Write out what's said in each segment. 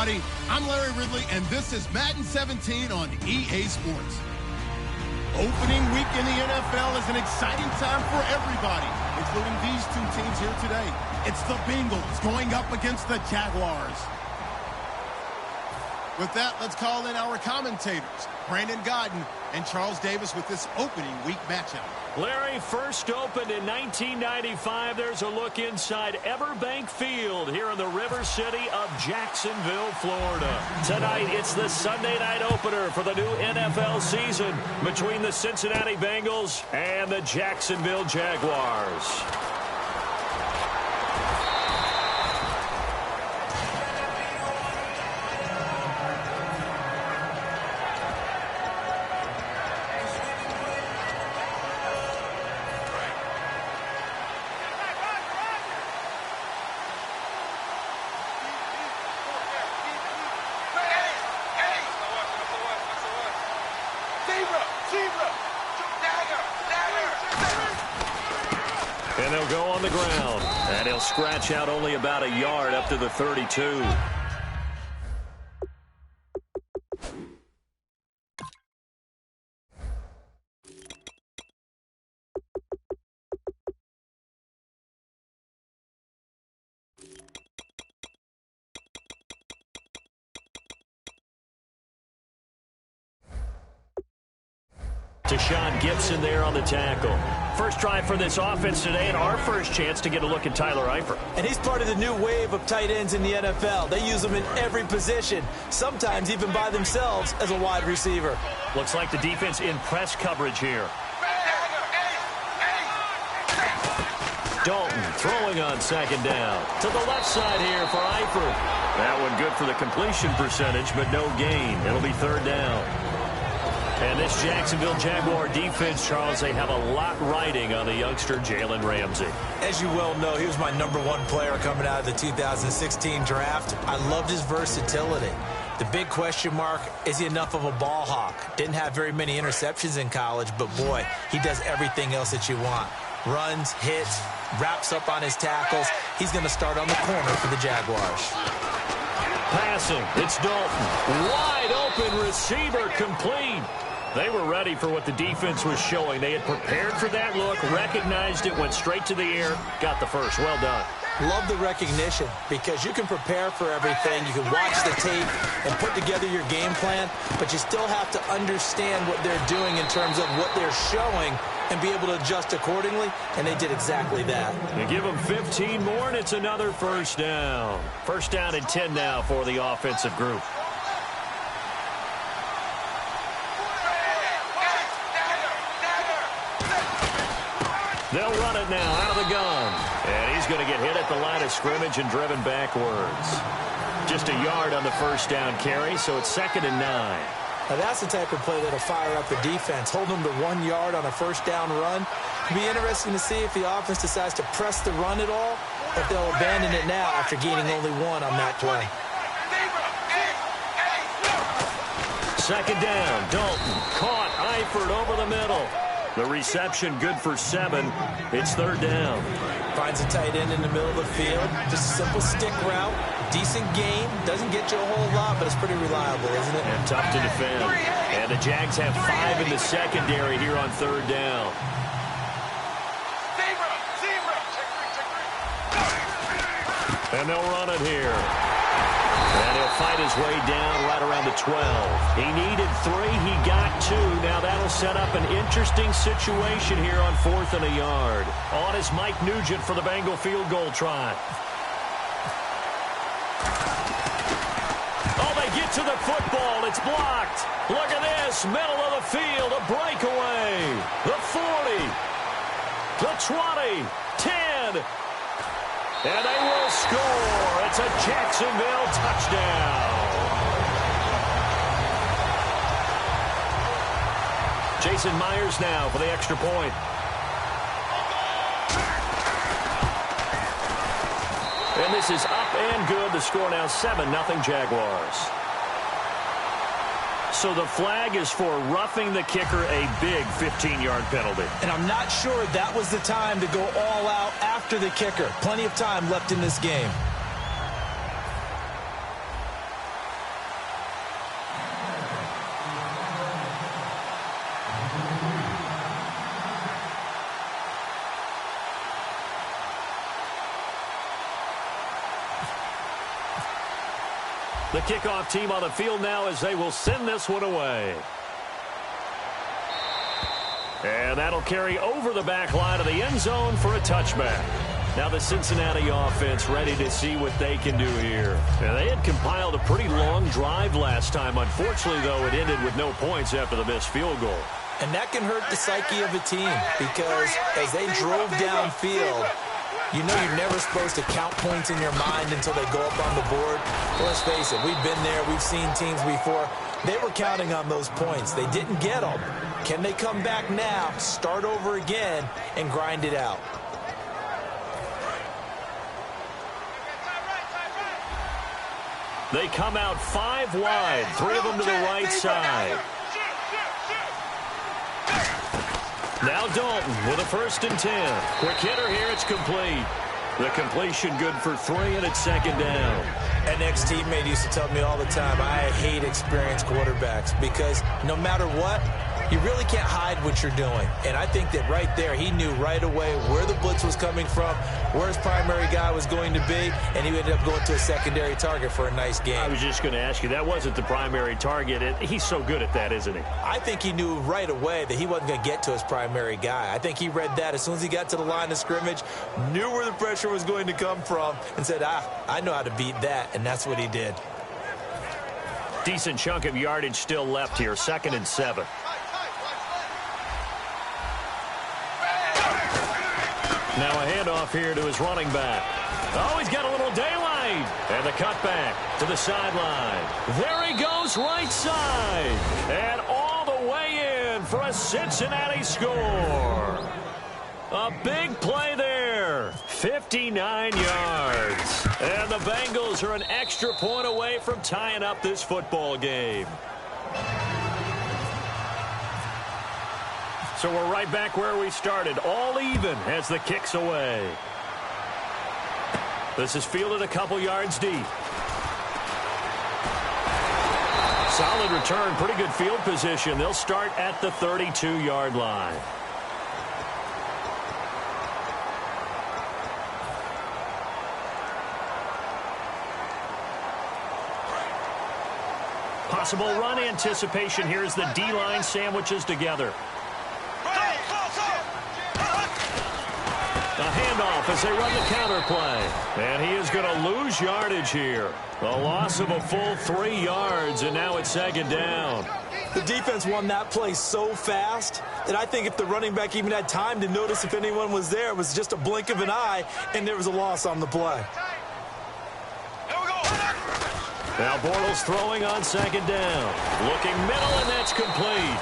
everybody. I'm Larry Ridley, and this is Madden 17 on EA Sports. Opening week in the NFL is an exciting time for everybody, including these two teams here today. It's the Bengals going up against the Jaguars. With that, let's call in our commentators, Brandon Godden and Charles Davis, with this opening week matchup. Larry, first opened in 1995. There's a look inside Everbank Field here in the River City of Jacksonville, Florida. Tonight, it's the Sunday night opener for the new NFL season between the Cincinnati Bengals and the Jacksonville Jaguars. And they'll go on the ground. And he'll scratch out only about a yard up to the 32. Deshaun Gibson there on the tackle. First drive for this offense today, and our first chance to get a look at Tyler Eifert. And he's part of the new wave of tight ends in the NFL. They use them in every position, sometimes even by themselves as a wide receiver. Looks like the defense in press coverage here. Dalton throwing on second down. To the left side here for Eifert. That one good for the completion percentage, but no gain. It'll be third down. And this Jacksonville Jaguar defense, Charles, they have a lot riding on the youngster Jalen Ramsey. As you well know, he was my #1 player coming out of the 2016 draft. I loved his versatility. The big question mark, is he enough of a ball hawk? Didn't have very many interceptions in college, but boy, he does everything else that you want. Runs, hits, wraps up on his tackles. He's going to start on the corner for the Jaguars. Passing, it's Dalton. Wide open receiver, complete. They were ready for what the defense was showing. They had prepared for that look, recognized it, went straight to the air, got the first. Well done. Love the recognition, because you can prepare for everything. You can watch the tape and put together your game plan, but you still have to understand what they're doing in terms of what they're showing and be able to adjust accordingly, and they did exactly that. They give them 15 more, and it's another first down. First down and 10 now for the offensive group. They'll run it now out of the gun. And he's going to get hit at the line of scrimmage and driven backwards. Just a yard on the first down carry, so it's 2nd and 9. Now that's the type of play that'll fire up the defense. Hold them to 1 yard on a first down run. It'll be interesting to see if the offense decides to press the run at all, or if they'll abandon it now after gaining only 1 on that play. 2nd down, Dalton caught Eifert over the middle. The reception good for 7. It's 3rd down. Finds a tight end in the middle of the field. Just a simple stick route. Decent game. Doesn't get you a whole lot, but it's pretty reliable, isn't it? And tough to defend. And the Jags have 5 in the secondary here on 3rd down. And they'll run it here. And he'll fight his way down right around the 12. He needed 3. He got 2. Now that'll set up an interesting situation here on 4th and a yard. On is Mike Nugent for the Bengal field goal try. Oh, they get to the football. It's blocked. Look at this. Middle of the field. A breakaway. The 40. The 20. 10. And they will score. It's a Jacksonville touchdown. Jason Myers now for the extra point. And this is up and good. The score now 7-0 Jaguars. So the flag is for roughing the kicker, a big 15-yard penalty. And I'm not sure that was the time to go all out after the kicker. Plenty of time left in this game. The kickoff team on the field now as they will send this one away. And that'll carry over the back line of the end zone for a touchback. Now the Cincinnati offense ready to see what they can do here. Now they had compiled a pretty long drive last time. Unfortunately, though, it ended with no points after the missed field goal. And that can hurt the psyche of a team because as they drove downfield, you know you're never supposed to count points in your mind until they go up on the board. Let's face it, we've been there. We've seen teams before. They were counting on those points. They didn't get them. Can they come back now, start over again, and grind it out? They come out 5 wide, 3 of them to the right side. Now Dalton with a 1st and 10. Quick hitter here, it's complete. The completion good for 3, and it's 2nd down. An ex-teammate used to tell me all the time, I hate experienced quarterbacks because no matter what, you really can't hide what you're doing. And I think that right there, he knew right away where the blitz was coming from, where his primary guy was going to be, and he ended up going to a secondary target for a nice game. I was just going to ask you, that wasn't the primary target. He's so good at that, isn't he? I think he knew right away that he wasn't going to get to his primary guy. I think he read that as soon as he got to the line of scrimmage, knew where the pressure was going to come from, and said, I know how to beat that, and that's what he did. Decent chunk of yardage still left here, 2nd and 7. Now a handoff here to his running back. Oh, he's got a little daylight. And the cutback to the sideline. There he goes, right side. And all the way in for a Cincinnati score. A big play there. 59 yards. And the Bengals are an extra point away from tying up this football game. So we're right back where we started, all even as the kick's away. This is fielded a couple yards deep. Solid return, pretty good field position. They'll start at the 32-yard line. Possible run anticipation here as the D-line sandwiches together. A handoff as they run the counter play. And he is going to lose yardage here. A loss of a full 3 yards, and now it's 2nd down. The defense won that play so fast that I think if the running back even had time to notice if anyone was there, it was just a blink of an eye, and there was a loss on the play. Now Bortles throwing on 2nd down. Looking middle, and that's complete.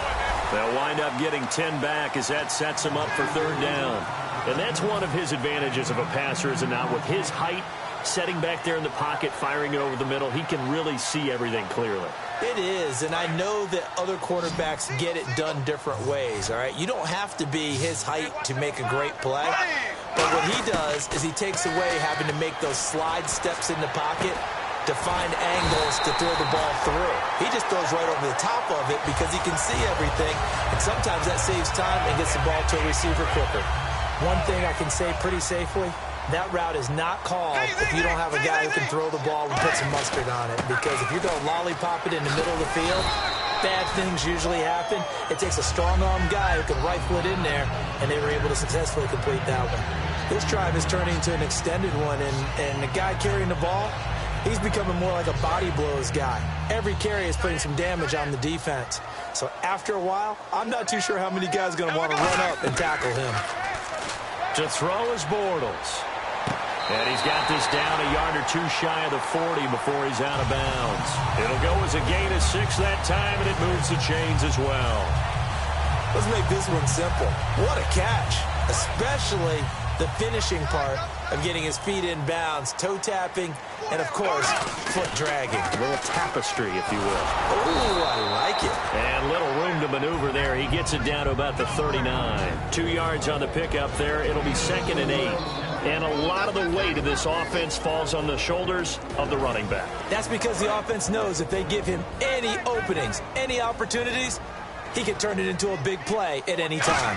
They'll wind up getting 10 back as that sets him up for 3rd down. And that's one of his advantages of a passer, is it not? With his height, setting back there in the pocket, firing it over the middle, he can really see everything clearly. It is, and I know that other quarterbacks get it done different ways, all right? You don't have to be his height to make a great play. But what he does is he takes away having to make those slide steps in the pocket to find angles to throw the ball through. He just throws right over the top of it because he can see everything, and sometimes that saves time and gets the ball to a receiver quicker. One thing I can say pretty safely, that route is not called if you don't have a guy who can throw the ball and put some mustard on it. Because if you're going to lollipop it in the middle of the field, bad things usually happen. It takes a strong-armed guy who can rifle it in there, and they were able to successfully complete that one. This drive is turning into an extended one, and the guy carrying the ball, he's becoming more like a body blows guy. Every carry is putting some damage on the defense. So after a while, I'm not too sure how many guys are going to want to run up and tackle him. To throw is Bortles. And he's got this down a yard or 2 shy of the 40 before he's out of bounds. It'll go as a gain of 6 that time, and it moves the chains as well. Let's make this one simple. What a catch, especially the finishing part of getting his feet in bounds, toe tapping, and, of course, foot dragging. A little tapestry, if you will. Ooh, I like it. And little room to maneuver there. He gets it down to about the 39. 2 yards on the pickup there. It'll be 2nd and 8. And a lot of the weight of this offense falls on the shoulders of the running back. That's because the offense knows if they give him any openings, any opportunities, he can turn it into a big play at any time.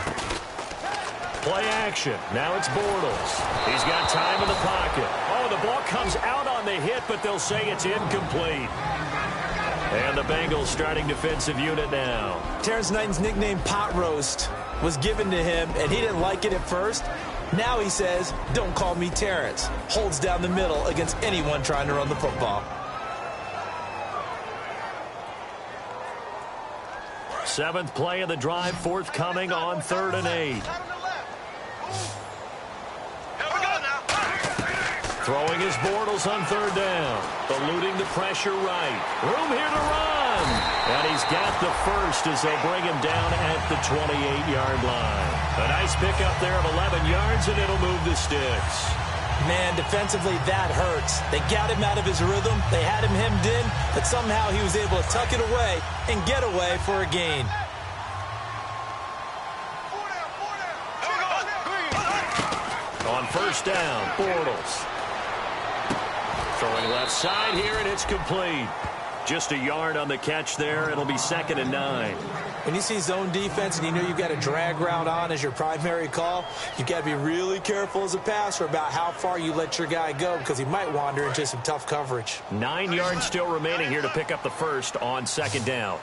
Play action. Now it's Bortles. He's got time in the pocket. Oh, the ball comes out on on the hit, but they'll say it's incomplete. And the Bengals starting defensive unit now. Terrence Knighton's nickname, Pot Roast, was given to him, and he didn't like it at first. Now he says, don't call me Terrence. Holds down the middle against anyone trying to run the football. Seventh play of the drive forthcoming on 3rd and 8. Throwing his Bortles on 3rd down. Eluding the pressure right. Room here to run. And he's got the first as they bring him down at the 28-yard line. A nice pickup there of 11 yards, and it'll move the sticks. Man, defensively, that hurts. They got him out of his rhythm. They had him hemmed in, but somehow he was able to tuck it away and get away for a gain. On 1st down, Bortles. Throwing left side here, and it's complete. Just a yard on the catch there. It'll be 2nd and 9. When you see zone defense and you know you've got a drag route on as your primary call, you've got to be really careful as a passer about how far you let your guy go because he might wander into some tough coverage. 9 yards still remaining here to pick up the first on 2nd down.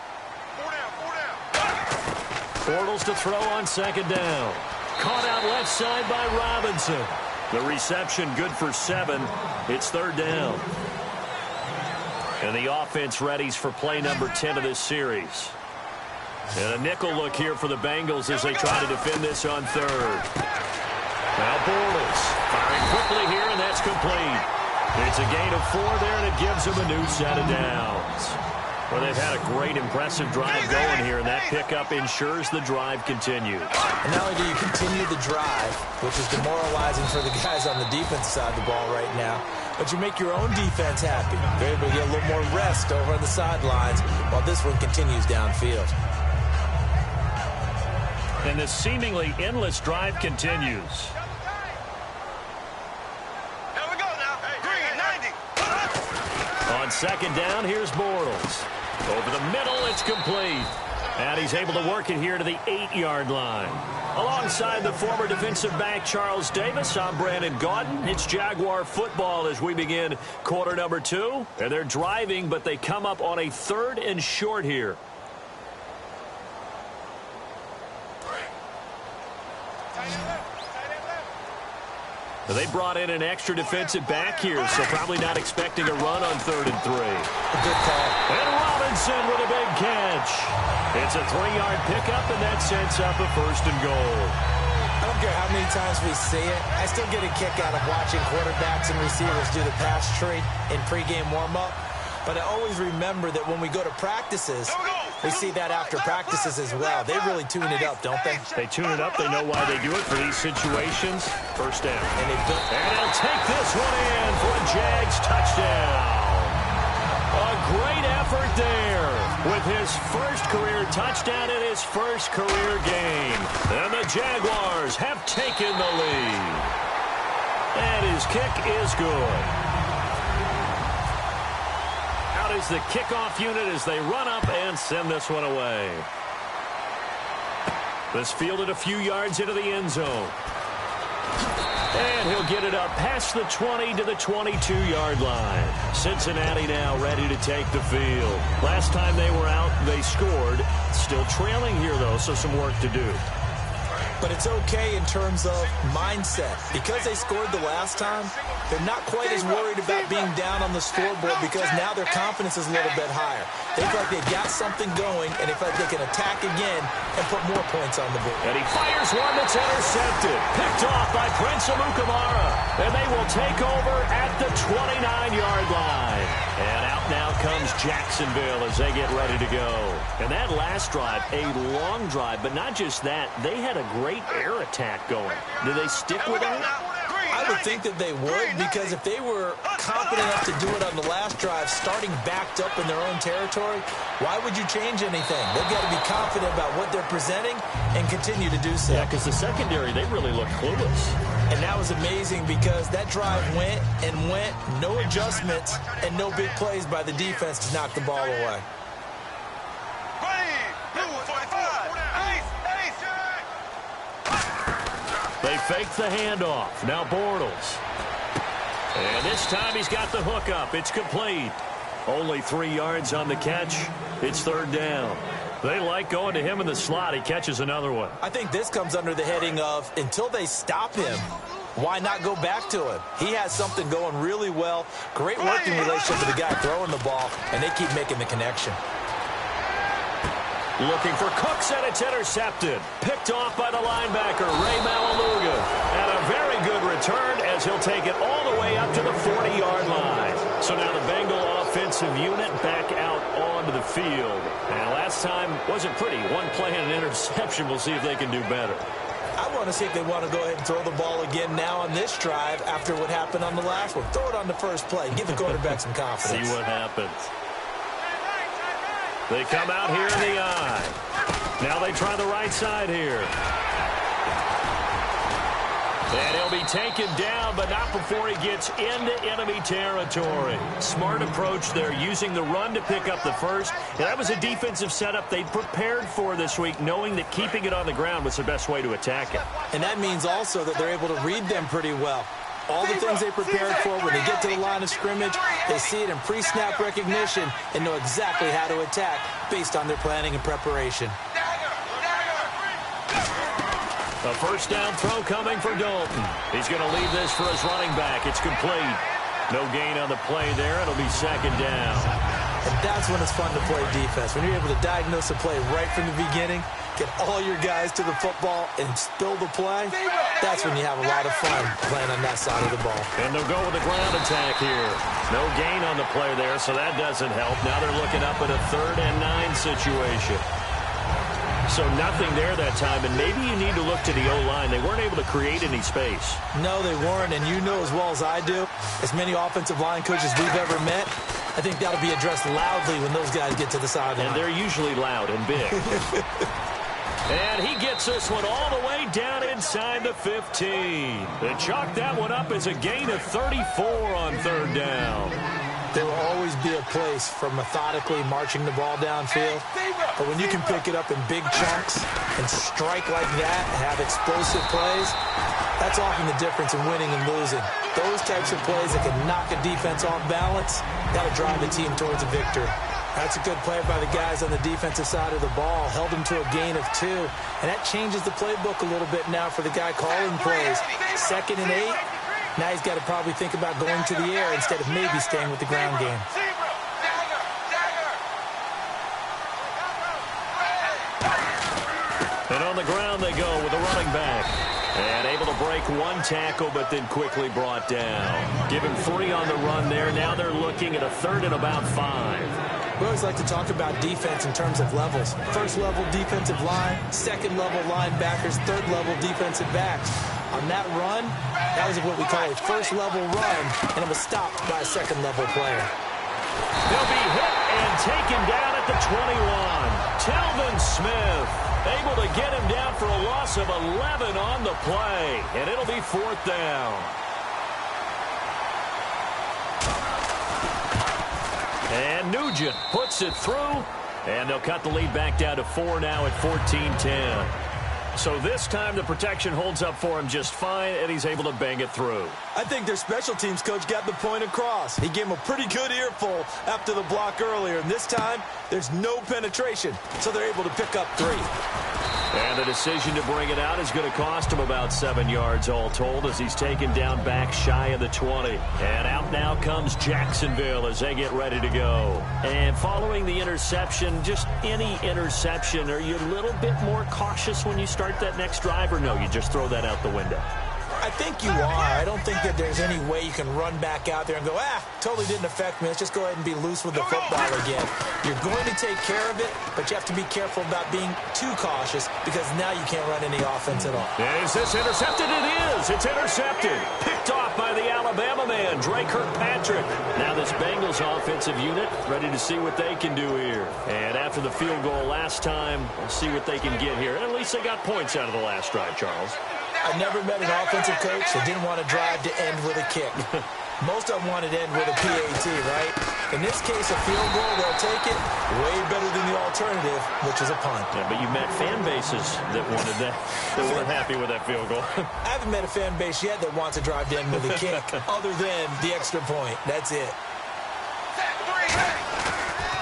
Bortles to throw on 2nd down. Caught out left side by Robinson. The reception good for 7. It's 3rd down. And the offense readies for play number 10 of this series. And a nickel look here for the Bengals as they try to defend this on 3rd. Now Bortles firing quickly here, and that's complete. It's a gain of 4 there, and it gives them a new set of downs. Well, they've had a great, impressive drive going here, and that pickup ensures the drive continues. And not only do you continue the drive, which is demoralizing for the guys on the defense side of the ball right now, but you make your own defense happy. They're able to get a little more rest over on the sidelines while this one continues downfield. And this seemingly endless drive continues. On 2nd down, here's Bortles. Over the middle, it's complete. And he's able to work it here to the 8-yard line. Alongside the former defensive back Charles Davis, I'm Brandon Gaudin. It's Jaguar football as we begin quarter number 2. And they're driving, but they come up on a 3rd and short here. They brought in an extra defensive back here, so probably not expecting a run on 3rd and 3. Good call. And Robinson with a big catch. It's a 3-yard pickup, and that sets up a 1st and goal. I don't care how many times we see it. I still get a kick out of watching quarterbacks and receivers do the pass tree in pregame warm-up. But I always remember that when we go to practices, we see that after practices as well. They really tune it up, don't they? They tune it up. They know why they do it for these situations. 1st down. And they'll take this one in for a Jags touchdown. A great effort there with his first career touchdown in his first career game. And the Jaguars have taken the lead. And his kick is good. Is the kickoff unit as they run up and send this one away. This fielded a few yards into the end zone. And he'll get it up past the 20 to the 22-yard line. Cincinnati now ready to take the field. Last time they were out, they scored. Still trailing here, though, so some work to do. But it's okay in terms of mindset. Because they scored the last time, they're not quite as worried about being down on the scoreboard because now their confidence is a little bit higher. They feel like they've got something going, and they feel like they can attack again and put more points on the board. And he fires one that's intercepted. Picked off by Prince Amukamara. And they will take over at the 29-yard line. And out now comes Jacksonville as they get ready to go. And that last drive, a long drive, but not just that. They had a great air attack going. Do they stick with that? I would think that they would, because if they were confident enough to do it on the last drive, starting backed up in their own territory, why would you change anything? They've got to be confident about what they're presenting and continue to do so. Yeah, because the secondary, they really look clueless. And that was amazing because that drive went and went, no adjustments, and no big plays by the defense to knock the ball away. They fake the handoff. Now Bortles. And this time he's got the hook up. It's complete. Only 3 yards on the catch. It's third down. They like going to him in the slot. He catches another one. I think this comes under the heading of until they stop him, why not go back to him? He has something going really well. Great working relationship with the guy throwing the ball, and they keep making the connection. Looking for Cooks, and it's intercepted. Picked off by the linebacker, Ray Maualuga. And a very good return as he'll take it all the way up to the 40-yard line. So now the Bengal offensive unit back out onto the field. And last time wasn't pretty. One play and an interception. We'll see if they can do better. I want to see if they want to go ahead and throw the ball again now on this drive after what happened on the last one. Throw it on the first play. Give the quarterback some confidence. See what happens. They come out here in the eye. Now they try the right side here. And he'll be taken down, but not before he gets into enemy territory. Smart approach there, using the run to pick up the first. And that was a defensive setup they'd prepared for this week, knowing that keeping it on the ground was the best way to attack it. And that means also that they're able to read them pretty well. All the things they prepared for, when they get to the line of scrimmage, they see it in pre-snap recognition and know exactly how to attack based on their planning and preparation. A first down throw coming for Dalton. He's going to leave this for his running back. It's complete. No gain on the play there. It'll be second down. And that's when it's fun to play defense. When you're able to diagnose a play right from the beginning, get all your guys to the football and spill the play, that's when you have a lot of fun playing on that side of the ball. And they'll go with a ground attack here. No gain on the play there, so that doesn't help. Now they're looking up at a 3rd and 9 situation. So nothing there that time, and maybe you need to look to the O-line. They weren't able to create any space. No, they weren't, and you know as well as I do, as many offensive line coaches we've ever met, I think that'll be addressed loudly when those guys get to the sideline. And they're usually loud and big. And he gets this one all the way down inside the 15. They chalk that one up as a gain of 34 on 3rd down. There will always be a place for methodically marching the ball downfield. But when you can pick it up in big chunks and strike like that, have explosive plays, that's often the difference in winning and losing. Those types of plays that can knock a defense off balance, that'll drive the team towards a victory. That's a good play by the guys on the defensive side of the ball. Held them to a gain of 2. And that changes the playbook a little bit now for the guy calling plays. 2nd and 8. Now he's got to probably think about going to the air instead of maybe staying with the ground game. And on the ground they go with a running back. And able to break one tackle, but then quickly brought down. Give him 3 on the run there. Now they're looking at a 3rd and about 5. We always like to talk about defense in terms of levels. 1st level defensive line, 2nd level linebackers, 3rd level defensive backs. On that run, that was what we call a 1st level run, and it was stopped by a 2nd level player. They'll be hit and taken down at the 21. Telvin Smith able to get him down for a loss of 11 on the play, and it'll be 4th down. And Nugent puts it through, and they'll cut the lead back down to 4 now at 14-10. So this time the protection holds up for him just fine, and he's able to bang it through. I think their special teams coach got the point across. He gave him a pretty good earful after the block earlier, and this time there's no penetration, so they're able to pick up 3. And the decision to bring it out is going to cost him about 7 yards all told as he's taken down back shy of the 20. And out now comes Jacksonville as they get ready to go. And following the interception, just any interception, are you a little bit more cautious when you start that next drive, or no, you just throw that out the window? I think you are. I don't think that there's any way you can run back out there and go, totally didn't affect me. Let's just go ahead and be loose with the football again. You're going to take care of it, but you have to be careful about being too cautious because now you can't run any offense at all. Is this intercepted? It is. It's intercepted. Picked off by the Alabama man, DreCarr412. Now this Bengals offensive unit ready to see what they can do here. And after the field goal last time, we'll see what they can get here. At least they got points out of the last drive, Charles. I never met an offensive coach that didn't want to drive to end with a kick. Most of them want it in with a PAT, right? In this case, a field goal, they'll take it way better than the alternative, which is a punt. Yeah, but you met fan bases that wanted that, that weren't happy with that field goal. I haven't met a fan base yet that wants to drive in with a kick other than the extra point. That's it.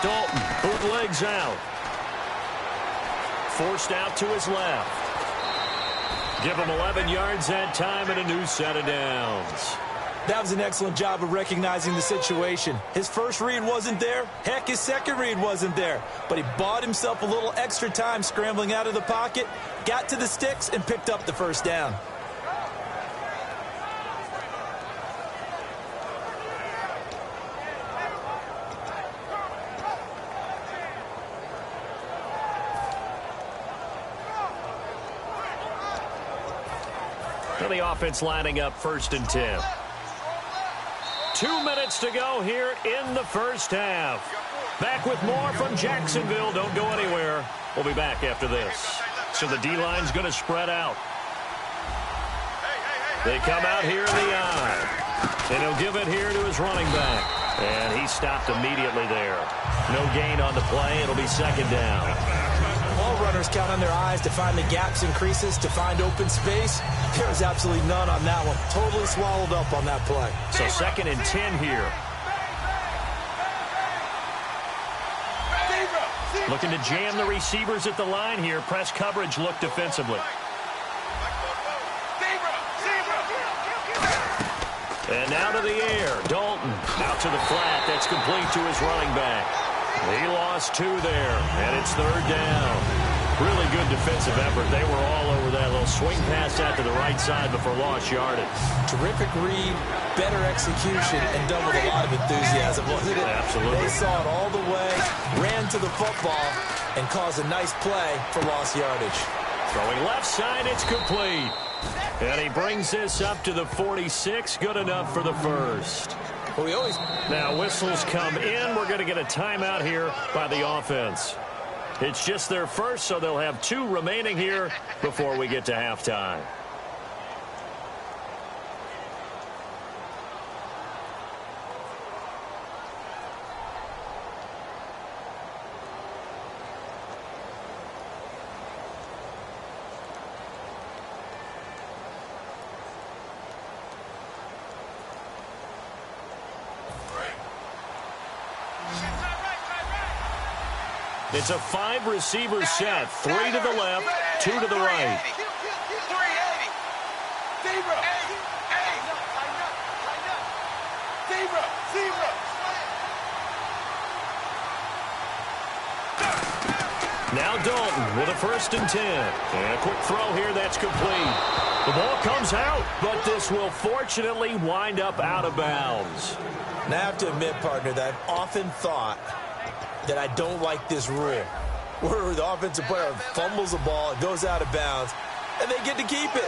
Dalton, bootlegs out. Forced out to his left. Give him 11 yards that time and a new set of downs. That was an excellent job of recognizing the situation. His first read wasn't there. Heck, his second read wasn't there. But he bought himself a little extra time scrambling out of the pocket, got to the sticks, and picked up the first down. Well, the offense lining up 1st and 10. 2 minutes to go here in the first half. Back with more from Jacksonville. Don't go anywhere. We'll be back after this. So the D-line's going to spread out. They come out here in the I. And he'll give it here to his running back. And he stopped immediately there. No gain on the play. It'll be 2nd down. All runners count on their eyes to find the gaps and creases, to find open space. There was absolutely none on that one. Totally swallowed up on that play. So 2nd and 10 here. Looking to jam the receivers at the line here. Press coverage look defensively. And now to the air. Dalton out to the flat. That's complete to his running back. He lost 2 there, and it's 3rd down. Really good defensive effort. They were all over that little swing pass out to the right side before lost yardage. Terrific read, better execution, and done with a lot of enthusiasm, wasn't it? Absolutely. They saw it all the way, ran to the football, and caused a nice play for lost yardage. Throwing left side, it's complete. And he brings this up to the 46. Good enough for the first. Now whistles come in. We're going to get a timeout here by the offense. It's just their first, so they'll have 2 remaining here before we get to halftime. It's a 5-receiver set. 3 to the left, 2 to the right. Now Dalton with a 1st and 10. And a quick throw here, that's complete. The ball comes out, but this will fortunately wind up out of bounds. Now I have to admit, partner, that I've often thought that I don't like this rule, where the offensive player fumbles the ball, it goes out of bounds, and they get to keep it.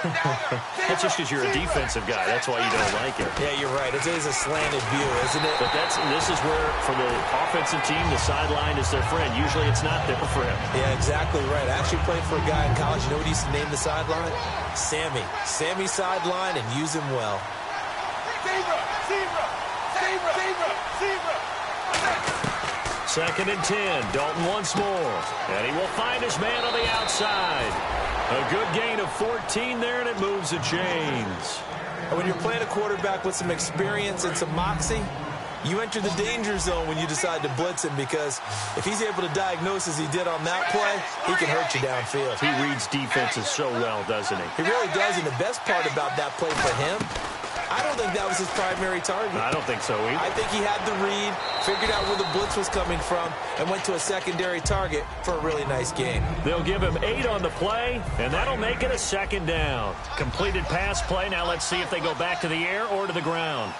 That's just because you're a defensive guy. That's why you don't like it. Yeah, you're right. It is a slanted view, isn't it? But this is where, for the offensive team, the sideline is their friend. Usually it's not their friend. Yeah, exactly right. I actually played for a guy in college. You know what he used to name the sideline? Sammy. Sammy sideline, and use him well. Second and 10. Dalton once more. And he will find his man on the outside. A good gain of 14 there, and it moves the chains. And when you're playing a quarterback with some experience and some moxie, you enter the danger zone when you decide to blitz him, because if he's able to diagnose as he did on that play, he can hurt you downfield. He reads defenses so well, doesn't he? He really does, and the best part about that play for him, I don't think that was his primary target. I don't think so either. I think he had the read, figured out where the blitz was coming from, and went to a secondary target for a really nice gain. They'll give him 8 on the play, and that'll make it a 2nd down. Completed pass play. Now let's see if they go back to the air or to the ground.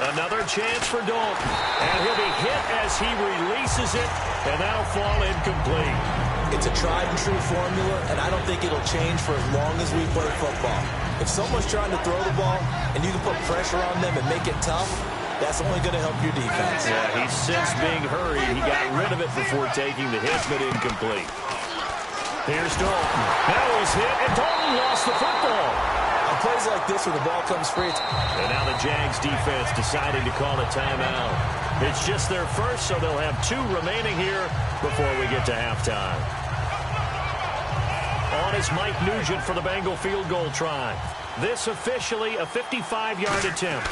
Another chance for Dalton. And he'll be hit as he releases it, and that'll fall incomplete. It's a tried-and-true formula, and I don't think it'll change for as long as we play football. If someone's trying to throw the ball and you can put pressure on them and make it tough, that's only going to help your defense. Yeah, he's since being hurried. He got rid of it before taking the hit, but incomplete. Here's Dalton. Now he's hit, and Dalton lost the football. I'll plays like this where the ball comes free. And now the Jags defense deciding to call a timeout. It's just their first, so they'll have 2 remaining here before we get to halftime. On is Mike Nugent for the Bengal field goal try. This officially a 55-yard attempt.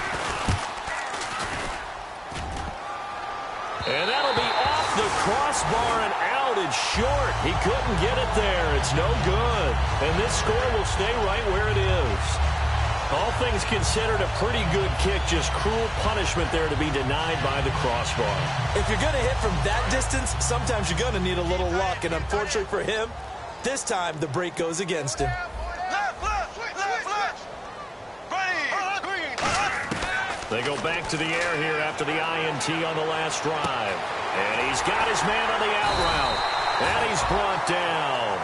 And that'll be off the crossbar and out. It's short. He couldn't get it there. It's no good. And this score will stay right where it is. All things considered, a pretty good kick. Just cruel punishment there to be denied by the crossbar. If you're going to hit from that distance, sometimes you're going to need a little luck. And unfortunately for him, this time the break goes against him. They go back to the air here after the INT on the last drive. And he's got his man on the out route. And he's brought down.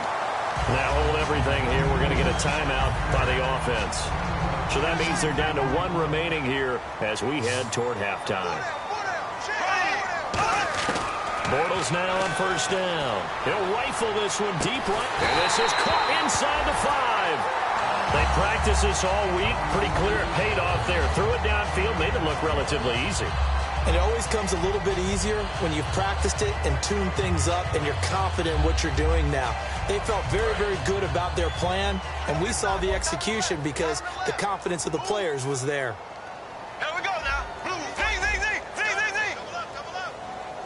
Now hold everything here. We're going to get a timeout by the offense. So that means they're down to 1 remaining here as we head toward halftime. Bortles now on first down. He'll rifle this one deep right. And this is caught inside the 5. They practiced this all week. Pretty clear it paid off there. Threw it downfield, made it look relatively easy. And it always comes a little bit easier when you've practiced it and tuned things up and you're confident in what you're doing now. They felt very, very good about their plan, and we saw the execution because the confidence of the players was there. Here we go now. Z. Double up.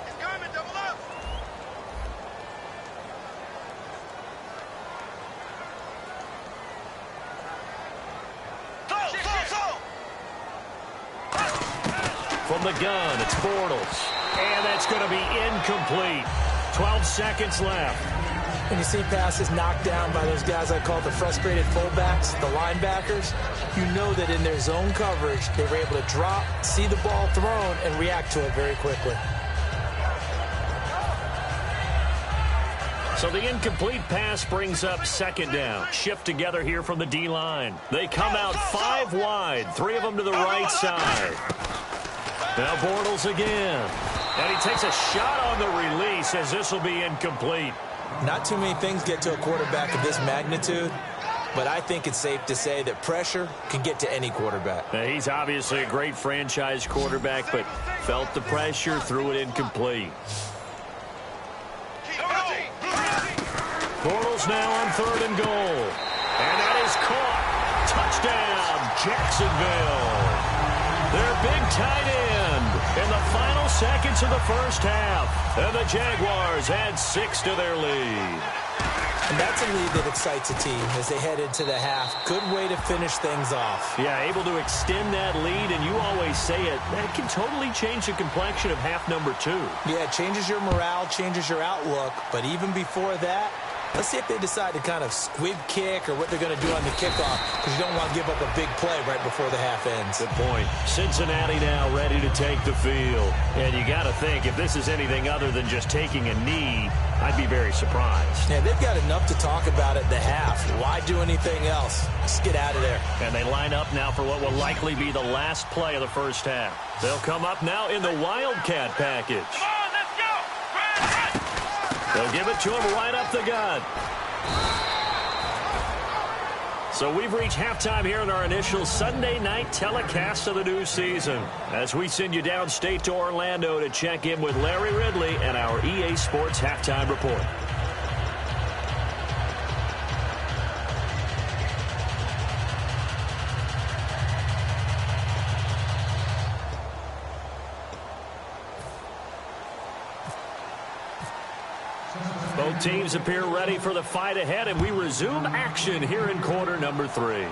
It's coming, double up. From the gun, it's Bortles. And that's going to be incomplete. 12 seconds left. When you see passes knocked down by those guys I call the frustrated fullbacks, the linebackers, you know that in their zone coverage, they were able to drop, see the ball thrown, and react to it very quickly. So the incomplete pass brings up second down. Shift together here from the D-line. They come out 5 wide, 3 of them to the right side. Now Bortles again. And he takes a shot on the release as this will be incomplete. Not too many things get to a quarterback of this magnitude, but I think it's safe to say that pressure can get to any quarterback. Now, he's obviously a great franchise quarterback, but felt the pressure, threw it incomplete. Bortles now on 3rd and goal. And that is caught. Touchdown, Jacksonville. Their big tight end in the final seconds of the first half. And the Jaguars add 6 to their lead. And that's a lead that excites a team as they head into the half. Good way to finish things off. Yeah, able to extend that lead, and you always say it, that can totally change the complexion of half number 2. Yeah, it changes your morale, changes your outlook. But even before that, let's see if they decide to kind of squib kick or what they're going to do on the kickoff, because you don't want to give up a big play right before the half ends. Good point. Cincinnati now ready to take the field. And you got to think, if this is anything other than just taking a knee, I'd be very surprised. Yeah, they've got enough to talk about at the half. Why do anything else? Just get out of there. And they line up now for what will likely be the last play of the first half. They'll come up now in the Wildcat package. They'll give it to him right up the gut. So we've reached halftime here in our initial Sunday night telecast of the new season, as we send you downstate to Orlando to check in with Larry Ridley and our EA Sports Halftime Report. Both teams appear ready for the fight ahead, and we resume action here in quarter number 3.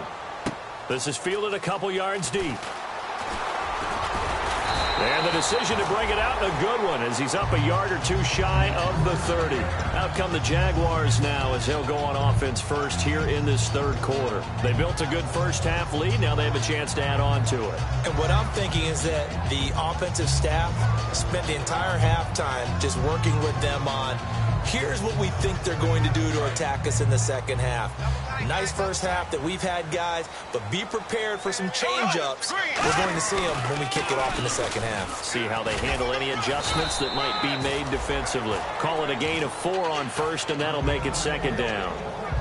This is fielded a couple yards deep. And the decision to bring it out, a good one, as he's up a yard or 2 shy of the 30. Out come the Jaguars now as they'll go on offense first here in this 3rd quarter. They built a good first half lead. Now they have a chance to add on to it. And what I'm thinking is that the offensive staff spent the entire halftime just working with them on Here's what we think they're going to do to attack us in the second half. Nice first half that we've had, guys, but be prepared for some change-ups. We're going to see them when we kick it off in the second half. See how they handle any adjustments that might be made defensively. Call it a gain of 4 on first, and that'll make it second down.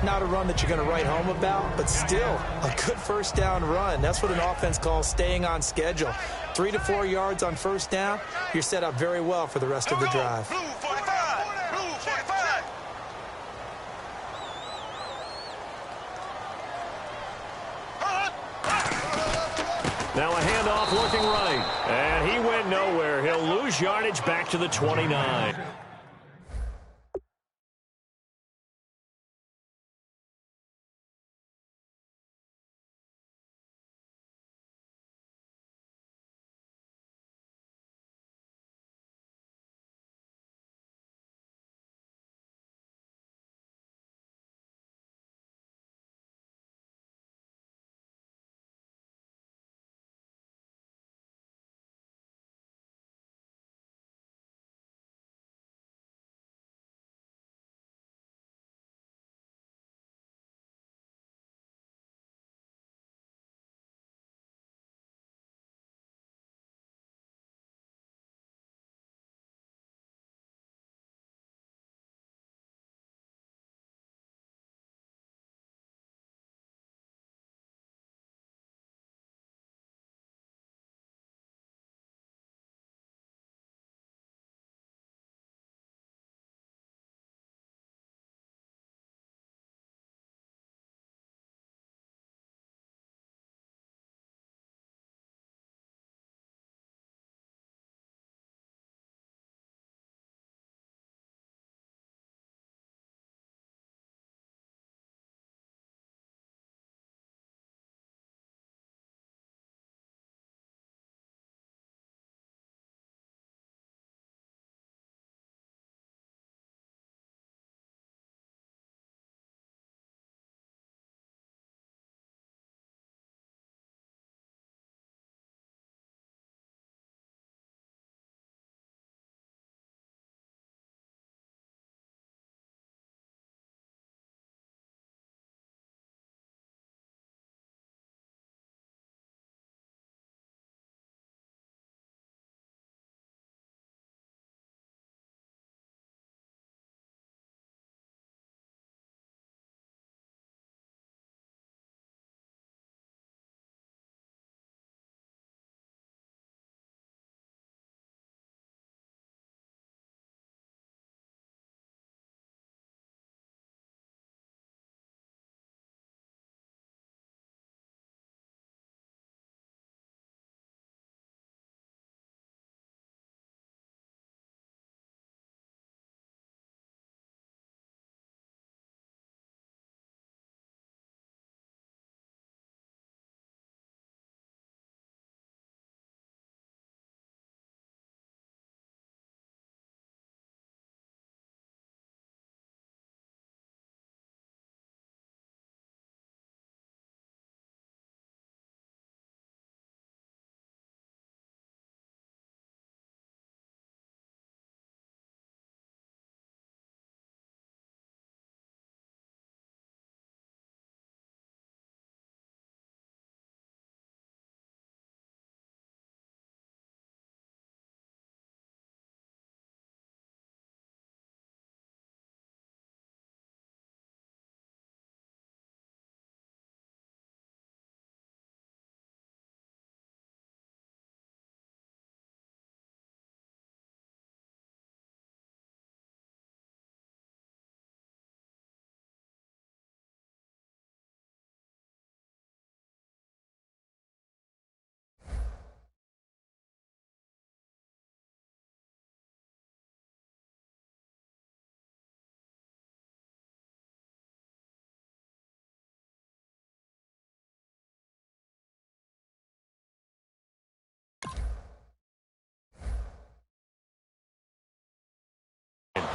Not a run that you're going to write home about, but still a good first down run. That's what an offense calls staying on schedule. 3 to 4 yards on first down, you're set up very well for the rest of the drive. Blue 45. Blue 45. Now a handoff looking right. And he went nowhere. He'll lose yardage back to the 29.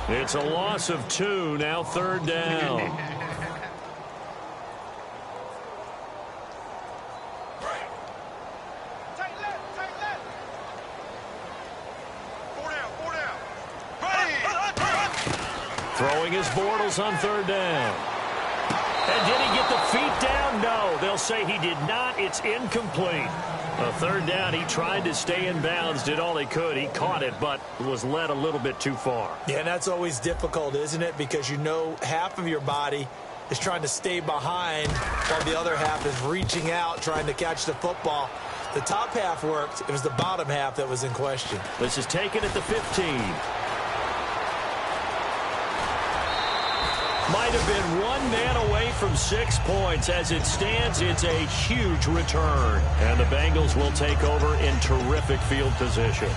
It's a loss of 2, now third down. is Bortles on third down. And did he get the feet down? No. They'll say he did not. It's incomplete. A third down, he tried to stay in bounds, did all he could. He caught it, but was led a little bit too far. Yeah, and that's always difficult, isn't it? Because you know half of your body is trying to stay behind while the other half is reaching out, trying to catch the football. The top half worked. It was the bottom half that was in question. This is taken at the 15. Might have been one man away from 6 points. As it stands, it's a huge return. And the Bengals will take over in terrific field position.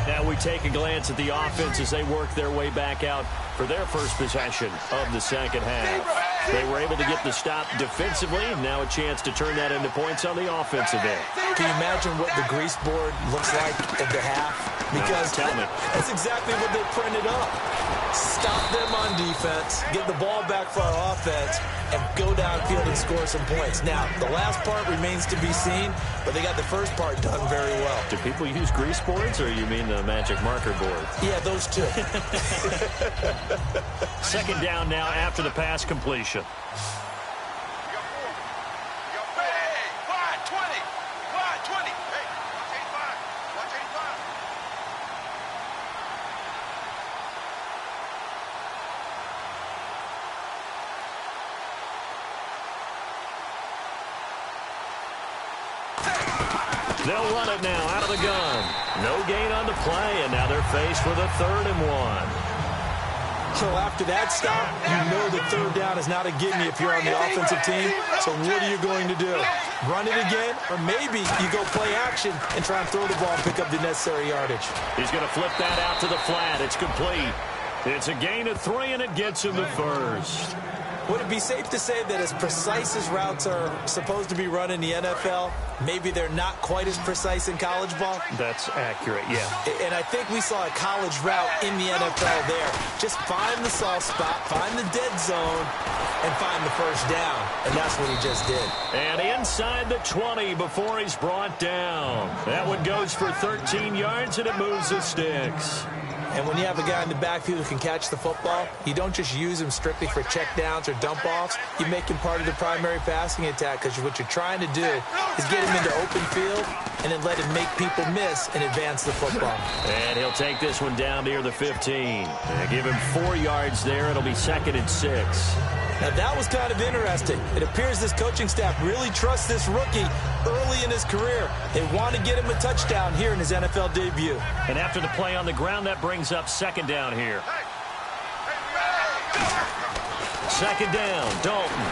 Now we take a glance at the offense as they work their way back out for their first possession of the second half. They were able to get the stop defensively, and now a chance to turn that into points on the offensive end. Can you imagine what the grease board looks like at the half? Because tell me. That's exactly what they printed up. Stop them on defense, get the ball back for our offense, and go downfield and score some points. Now, the last part remains to be seen, but they got the first part done very well. Do people use grease boards, or you mean the magic marker board? Yeah, those two. Second down now after the pass completion. They'll run it now out of the gun. No gain on the play, and now they're faced with a 3rd and 1. So after that stop, you know the third down is not a gimme if you're on the offensive team. So what are you going to do? Run it again? Or maybe you go play action and try and throw the ball and pick up the necessary yardage. He's going to flip that out to the flat. It's complete. It's a gain of 3, and it gets him the first. Would it be safe to say that as precise as routes are supposed to be run in the NFL, maybe they're not quite as precise in college ball? That's accurate, yeah. And I think we saw a college route in the NFL there. Just find the soft spot, find the dead zone, and find the first down. And that's what he just did. And inside the 20 before he's brought down. That one goes for 13 yards, and it moves the sticks. And when you have a guy in the backfield who can catch the football, you don't just use him strictly for checkdowns or dump-offs. You make him part of the primary passing attack, because what you're trying to do is get him into open field and then let him make people miss and advance the football. And he'll take this one down near the 15. And give him 4 yards there. It'll be 2nd and 6. Now, that was kind of interesting. It appears this coaching staff really trusts this rookie early in his career. They want to get him a touchdown here in his NFL debut. And after the play on the ground, that brings up 2nd down here. 2nd down, Dalton.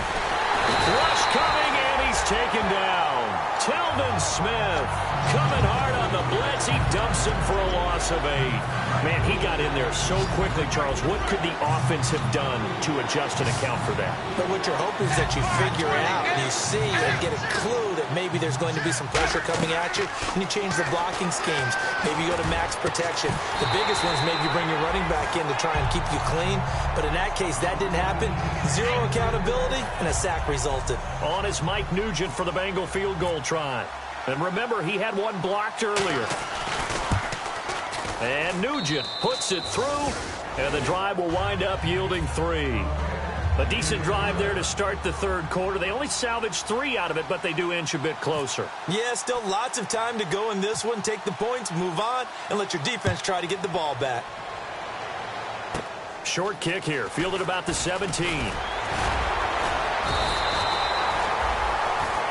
Rush coming, and he's taken down. Telvin Smith coming hard on the blitz. He dumps him for a loss of 8. Man, he got in there so quickly, Charles. What could the offense have done to adjust and account for that? But what you're hoping is that you figure out and you see and get a clue that maybe there's going to be some pressure coming at you, and you change the blocking schemes. Maybe you go to max protection. The biggest one is maybe you bring your running back in to try and keep you clean. But in that case, that didn't happen. 0 accountability, and a sack resulted. On is Mike Nugent for the Bengal field goal try. And remember, he had one blocked earlier. And Nugent puts it through, and the drive will wind up yielding 3. A decent drive there to start the 3rd quarter. They only salvaged 3 out of it, but they do inch a bit closer. Yeah, still lots of time to go in this one. Take the points, move on, and let your defense try to get the ball back. Short kick here, fielded about the 17.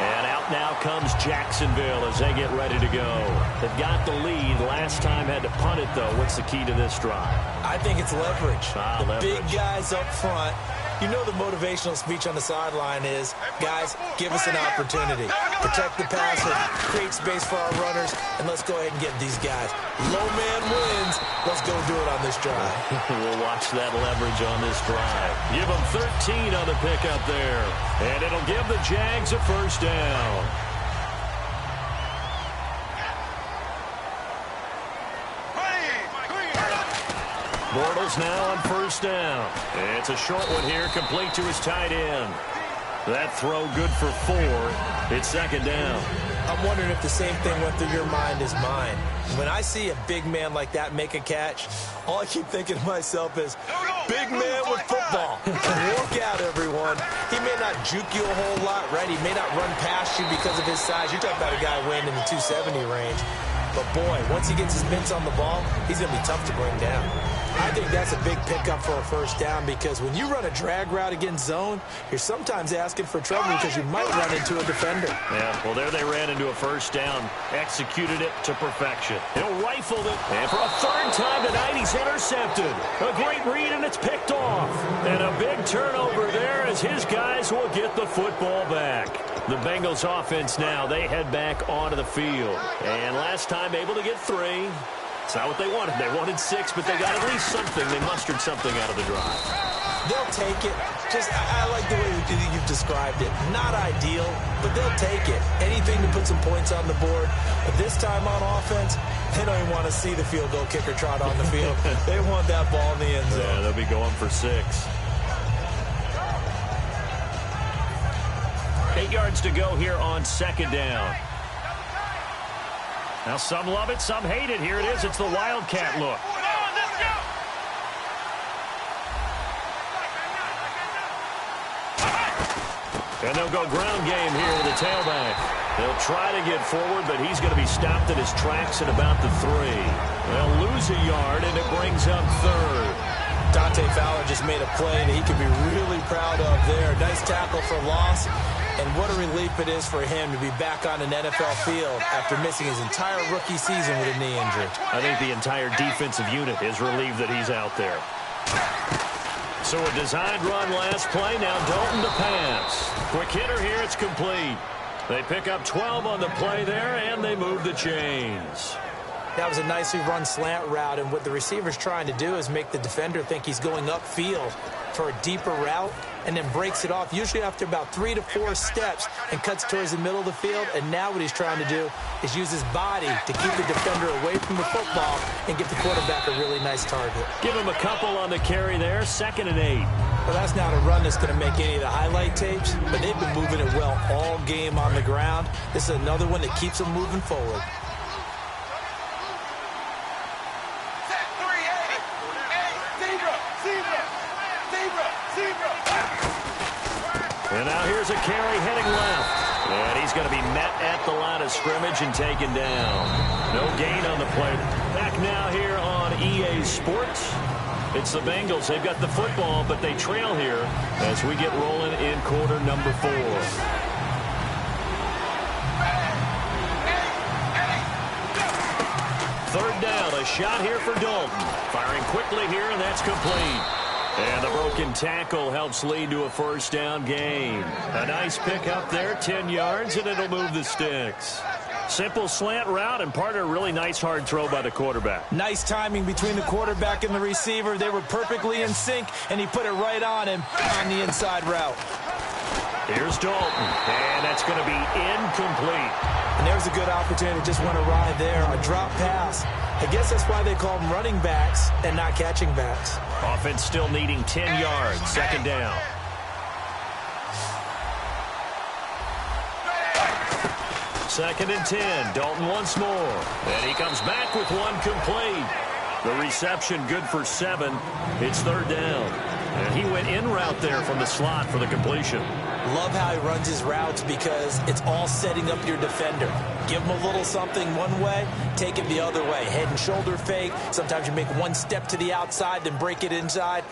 And out now comes Jacksonville as they get ready to go. They've got the lead. Last time had to punt it, though. What's the key to this drive? I think it's leverage. Leverage. Big guys up front. You know the motivational speech on the sideline is, guys, give us an opportunity. Protect the passer, create space for our runners, and let's go ahead and get these guys. Low man wins. Let's go do it on this drive. We'll watch that leverage on this drive. Give them 13 on the pickup there. And it'll give the Jags a first down. Bortles now on first down. It's a short one here, complete to his tight end. That throw good for 4. It's 2nd down. I'm wondering if the same thing went through your mind as mine. When I see a big man like that make a catch, all I keep thinking to myself is, big man with football. Work out, everyone. He may not juke you a whole lot, right? He may not run past you because of his size. You're talking about a guy weighing in the 270 range. But, boy, once he gets his mitts on the ball, he's going to be tough to bring down. I think that's a big pickup for a first down because when you run a drag route against zone, you're sometimes asking for trouble because you might run into a defender. Yeah, well, there they ran into a first down, executed it to perfection. He'll rifle it, and for a third time tonight, he's intercepted. A great read, and it's picked off. And a big turnover there as his guys will get the football back. The Bengals offense now, they head back onto the field. And last time able to get 3. It's not what they wanted. They wanted 6, but they got at least something. They mustered something out of the drive. They'll take it. I like the way you've described it. Not ideal, but they'll take it. Anything to put some points on the board. But this time on offense, they don't even want to see the field goal kicker trot on the field. They want that ball in the end zone. Yeah, they'll be going for 6. 8 yards to go here on second down. Now some love it, some hate it. Here it is. It's the Wildcat look. And they'll go ground game here with the tailback. They'll try to get forward, but he's going to be stopped in his tracks at about the 3. They'll lose a yard, and it brings up third. Dante Fowler just made a play that he can be really proud of there. Nice tackle for loss. And what a relief it is for him to be back on an NFL field after missing his entire rookie season with a knee injury. I think the entire defensive unit is relieved that he's out there. So a designed run last play. Now Dalton to pass. Quick hitter here. It's complete. They pick up 12 on the play there, and they move the chains. That was a nicely run slant route, and what the receiver's trying to do is make the defender think he's going upfield for a deeper route and then breaks it off, usually after about 3 to 4 steps, and cuts towards the middle of the field. And now what he's trying to do is use his body to keep the defender away from the football and get the quarterback a really nice target. Give him a couple on the carry there, 2nd and 8. Well, that's not a run that's going to make any of the highlight tapes, but they've been moving it well all game on the ground. This is another one that keeps them moving forward. And now here's a carry heading left. And he's going to be met at the line of scrimmage and taken down. No gain on the play. Back now here on EA Sports. It's the Bengals. They've got the football, but they trail here as we get rolling in quarter number 4. Third down, a shot here for Dalton. Firing quickly here, and that's complete. And the broken tackle helps lead to a first down gain. A nice pickup there, 10 yards, and it'll move the sticks. Simple slant route and part of a really nice hard throw by the quarterback. Nice timing between the quarterback and the receiver. They were perfectly in sync, and he put it right on him on the inside route. Here's Dalton, and that's going to be incomplete. And there's a good opportunity. Just went awry there. A drop pass. I guess that's why they call them running backs and not catching backs. Offense still needing 10 yards. 2nd down. Second and 10. Dalton once more. And he comes back with one complete. The reception good for 7. It's 3rd down. And he went in route there from the slot for the completion. Love how he runs his routes because it's all setting up your defender. Give him a little something one way, take it the other way. Head and shoulder fake. Sometimes you make one step to the outside, then break it inside.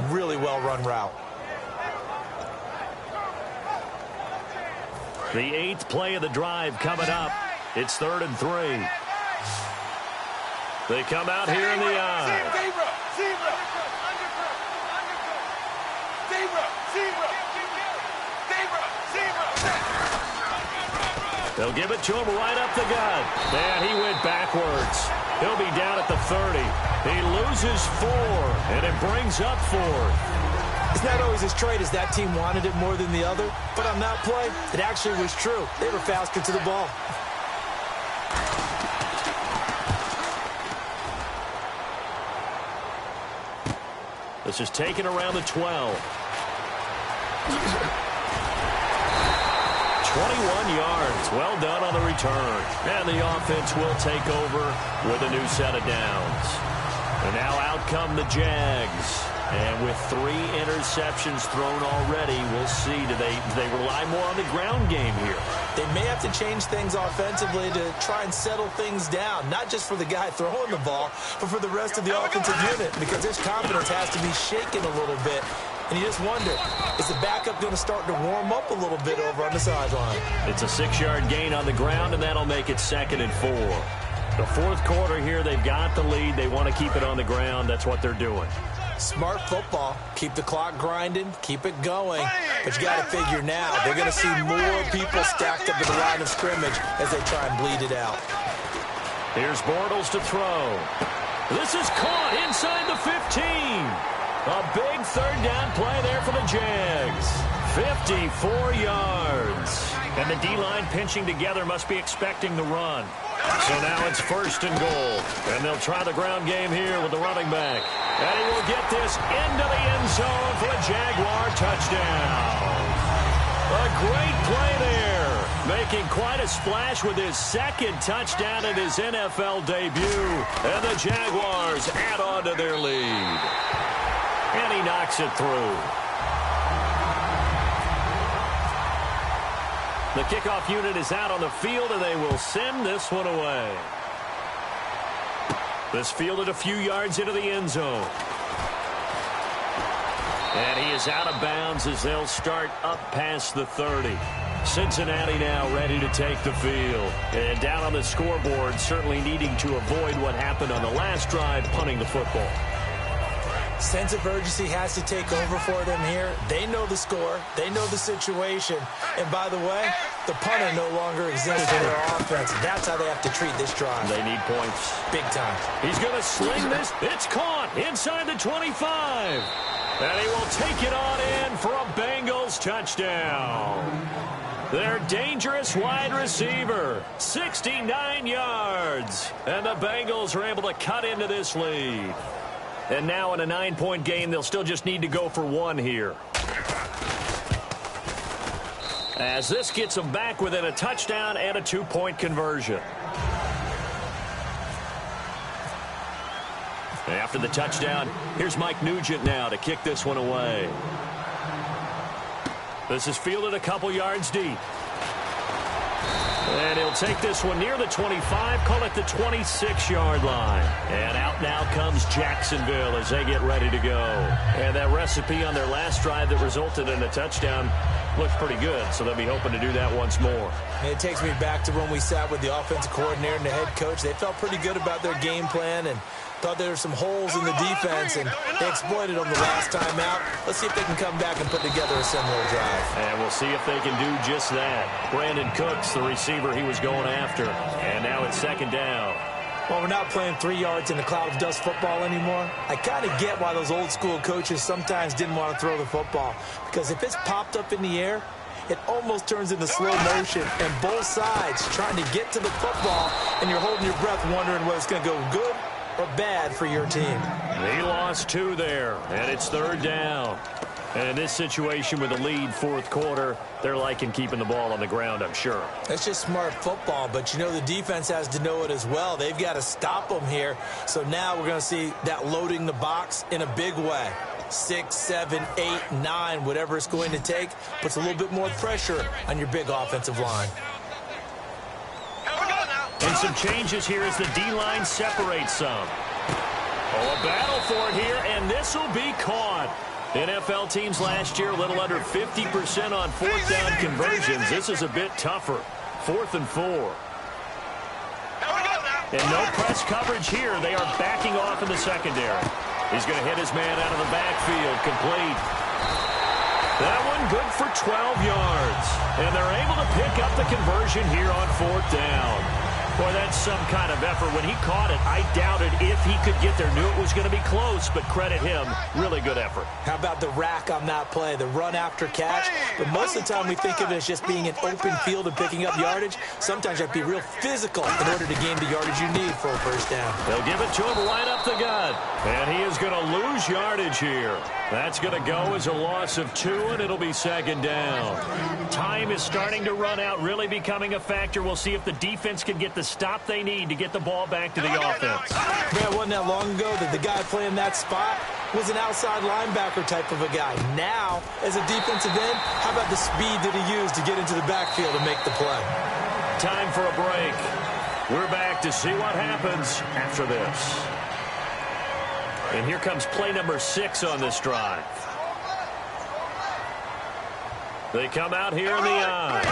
Really well run route. The 8th play of the drive coming up. It's 3rd and 3. They come out here in the eye. They'll give it to him right up the gut. And he went backwards. He'll be down at the 30. He loses 4, and it brings up 4th. It's not always as straight as that team wanted it more than the other, but on that play, it actually was true. They were faster to the ball. This is taken around the 12. 21 yards. Well done on the return. And the offense will take over with a new set of downs. And now out come the Jags. And with 3 interceptions thrown already, we'll see. Do they rely more on the ground game here? They may have to change things offensively to try and settle things down, not just for the guy throwing the ball, but for the rest of the offensive unit, because his confidence has to be shaken a little bit. And you just wonder, is the backup going to start to warm up a little bit over on the sideline? It's a 6-yard gain on the ground, and that'll make it 2nd and 4. The fourth quarter here, they've got the lead. They want to keep it on the ground. That's what they're doing. Smart football. Keep the clock grinding. Keep it going. But you got to figure now, they're going to see more people stacked up at the line of scrimmage as they try and bleed it out. Here's Bortles to throw. This is caught inside the 15. A big 3rd down play there for the Jags. 54 yards. And the D-line pinching together must be expecting the run. So now it's 1st and goal. And they'll try the ground game here with the running back. And he will get this into the end zone for a Jaguar touchdown. A great play there. Making quite a splash with his 2nd touchdown in his NFL debut. And the Jaguars add on to their lead. And he knocks it through. The kickoff unit is out on the field, and they will send this one away. This fielded a few yards into the end zone. And he is out of bounds as they'll start up past the 30. Cincinnati now ready to take the field. And down on the scoreboard, certainly needing to avoid what happened on the last drive, punting the football. Sense of urgency has to take over for them here. They know the score. They know the situation. And by the way, the punter no longer exists in their offense. That's how they have to treat this drive. They need points. Big time. He's going to sling this. It's caught inside the 25. And he will take it on in for a Bengals touchdown. Their dangerous wide receiver, 69 yards. And the Bengals are able to cut into this lead. And now in a 9-point game, they'll still just need to go for 1 here. As this gets them back within a touchdown and a 2-point conversion. After the touchdown, here's Mike Nugent now to kick this one away. This is fielded a couple yards deep. And he'll take this one near the 25, call it the 26-yard line. And out now comes Jacksonville as they get ready to go. And that recipe on their last drive that resulted in a touchdown looks pretty good, so they'll be hoping to do that once more. And it takes me back to when we sat with the offensive coordinator and the head coach. They felt pretty good about their game plan and thought there were some holes in the defense, and they exploited them the last time out. Let's see if they can come back and put together a similar drive. And we'll see if they can do just that. Brandon Cooks, the receiver he was going after. And now it's 2nd down. Well, we're not playing 3 yards in a cloud of dust football anymore. I kind of get why those old school coaches sometimes didn't want to throw the football. Because if it's popped up in the air, it almost turns into slow motion. And both sides trying to get to the football, and you're holding your breath wondering whether it's going to go good or bad for your team. He lost 2 there, and it's 3rd down. And in this situation with the lead 4th quarter, they're liking keeping the ball on the ground, I'm sure. That's just smart football, but you know the defense has to know it as well. They've got to stop them here. So now we're going to see that loading the box in a big way. 6, 7, 8, 9, whatever it's going to take, puts a little bit more pressure on your big offensive line. And some changes here as the D-line separates some. Oh, a battle for it here, and this will be caught. NFL teams last year a little under 50% on 4th down conversions. This is a bit tougher. 4th and 4. And no press coverage here. They are backing off in the secondary. He's going to hit his man out of the backfield. Complete. That one good for 12 yards. And they're able to pick up the conversion here on 4th down. Boy, that's some kind of effort. When he caught it, I doubted if he could get there. Knew it was going to be close, but credit him. Really good effort. How about the rack on that play, the run after catch? But most of the time we think of it as just being an open field and picking up yardage. Sometimes you have to be real physical in order to gain the yardage you need for a 1st down. They'll give it to him right up the gut. And he is going to lose yardage here. That's going to go as a loss of 2, and it'll be second down. Time is starting to run out, really becoming a factor. We'll see if the defense can get the stop they need to get the ball back to the offense. Man, wasn't that long ago that the guy playing that spot was an outside linebacker type of a guy. Now, as a defensive end, how about the speed that he used to get into the backfield and make the play? Time for a break. We're back to see what happens after this. And here comes play number 6 on this drive. They come out here in the eye.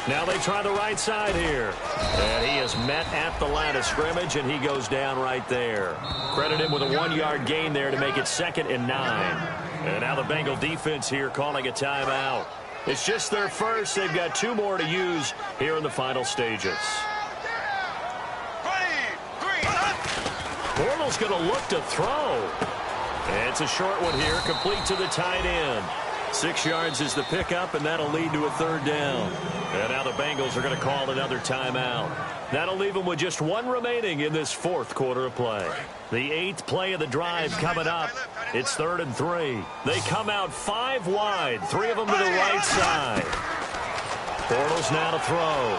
Now they try the right side here. And he is met at the line of scrimmage, and he goes down right there. Credit him with a 1-yard gain there to make it 2nd and 9. And now the Bengal defense here calling a timeout. It's just their first. They've got 2 more to use here in the final stages. Bortles going to look to throw. And it's a short one here, complete to the tight end. 6 yards is the pickup, and that'll lead to a 3rd down. And now the Bengals are going to call another timeout. That'll leave them with just 1 remaining in this 4th quarter of play. The 8th play of the drive coming up. It's 3rd and 3. They come out 5 wide, 3 of them to the right side. Bortles now to throw.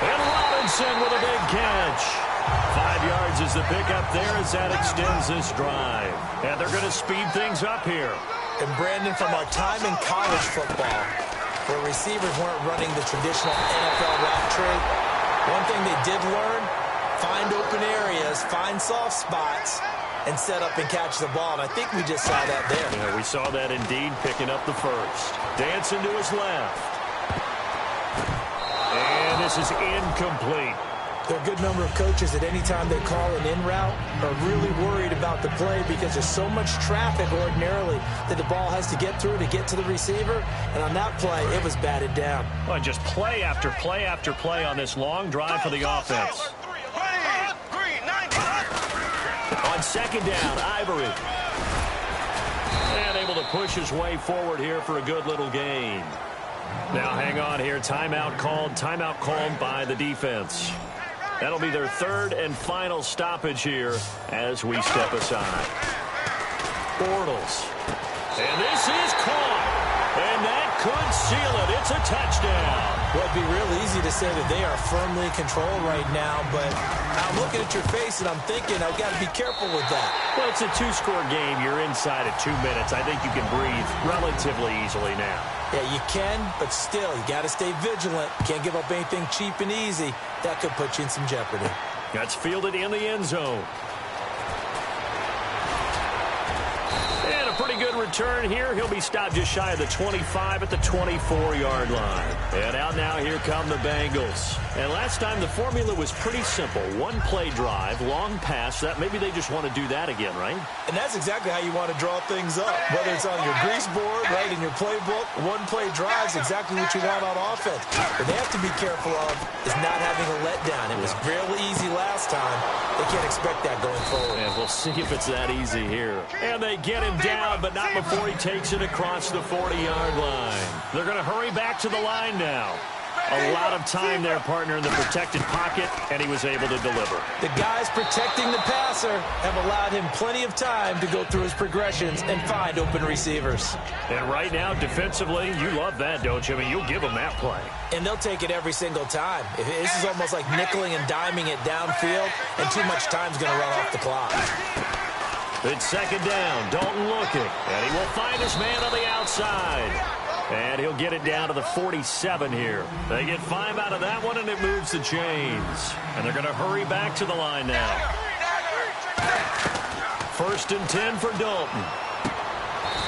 And Robinson with a big catch. 5 yards is the pickup there as that extends this drive. And they're going to speed things up here. And Brandon, from our time in college football, where receivers weren't running the traditional NFL route tree, one thing they did learn, find open areas, find soft spots, and set up and catch the ball. And I think we just saw that there. Yeah, we saw that indeed, picking up the first. Dancing to his left. And this is incomplete. There are a good number of coaches at any time they call an in route are really worried about the play because there's so much traffic ordinarily that the ball has to get through to get to the receiver. And on that play, it was batted down. Well, just play after play after play on this long drive for the offense. On 2nd down, Ivory. And able to push his way forward here for a good little gain. Now hang on here. Timeout called by the defense. That'll be their 3rd and final stoppage here as we step aside. Bortles. And this is caught. And that could seal it. It's a touchdown. Well, it'd be real easy to say that they are firmly in control right now, but I'm looking at your face and I'm thinking I've got to be careful with that. Well, it's a 2-score game. You're inside at 2 minutes. I think you can breathe relatively easily now. Yeah, you can, but still, you got to stay vigilant. Can't give up anything cheap and easy. That could put you in some jeopardy. That's fielded in the end zone. And a pretty good return here. He'll be stopped just shy of the 25 at the 24-yard line. And out now, here come the Bengals. And last time, the formula was pretty simple. 1-play drive, long pass. That maybe they just want to do that again, right? And that's exactly how you want to draw things up. Whether it's on your grease board, right, in your playbook, 1-play drive is exactly what you want on offense. What they have to be careful of is not having a letdown. It was real easy last time. They can't expect that going forward. And we'll see if it's that easy here. And they get him down, but not before he takes it across the 40-yard line. They're going to hurry back to the line now. A lot of time there, partner, in the protected pocket, and he was able to deliver. The guys protecting the passer have allowed him plenty of time to go through his progressions and find open receivers. And right now, defensively, you love that, don't you? I mean, you'll give them that play. And they'll take it every single time. This is almost like nickeling and diming it downfield, and too much time's going to run off the clock. It's 2nd down. Dalton looking. And he will find his man on the outside. And he'll get it down to the 47 here. They get 5 out of that one, and it moves the chains. And they're going to hurry back to the line now. 1st and 10 for Dalton.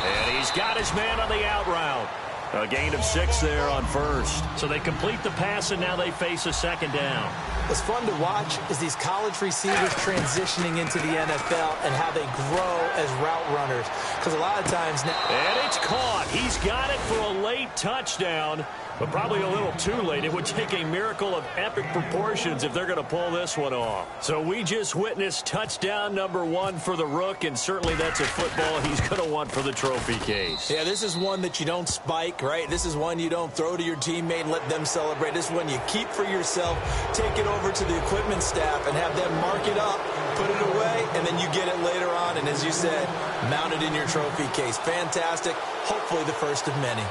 And he's got his man on the out route. A gain of 6 there on 1st. So they complete the pass, and now they face a 2nd down. What's fun to watch is these college receivers transitioning into the NFL and how they grow as route runners. Because a lot of times now... And it's caught. He's got it for a late touchdown, but probably a little too late. It would take a miracle of epic proportions if they're going to pull this one off. So we just witnessed touchdown number 1 for the Rook, and certainly that's a football he's going to want for the trophy case. Yeah, this is one that you don't spike, right? This is one you don't throw to your teammate and let them celebrate. This is one you keep for yourself, take it over to the equipment staff, and have them mark it up put it away, and then you get it later on, and as you said, mount it in your trophy case. Fantastic. Hopefully the first of many.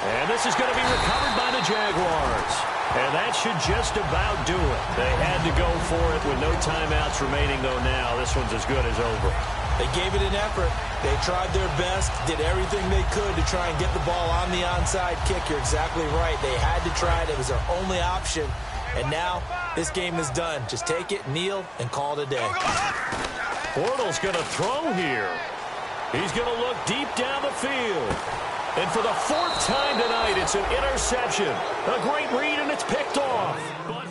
And this is going to be recovered by the Jaguars. And that should just about do it. They had to go for it with no timeouts remaining, though now this one's as good as over. They gave it an effort. They tried their best, did everything they could to try and get the ball on the onside kick. You're exactly right. They had to try it. It was their only option. And now this game is done. Just take it, kneel, and call it a day. Bortles going to throw here. He's going to look deep down the field. And for the fourth time tonight, it's an interception. A great read, and it's picked off. But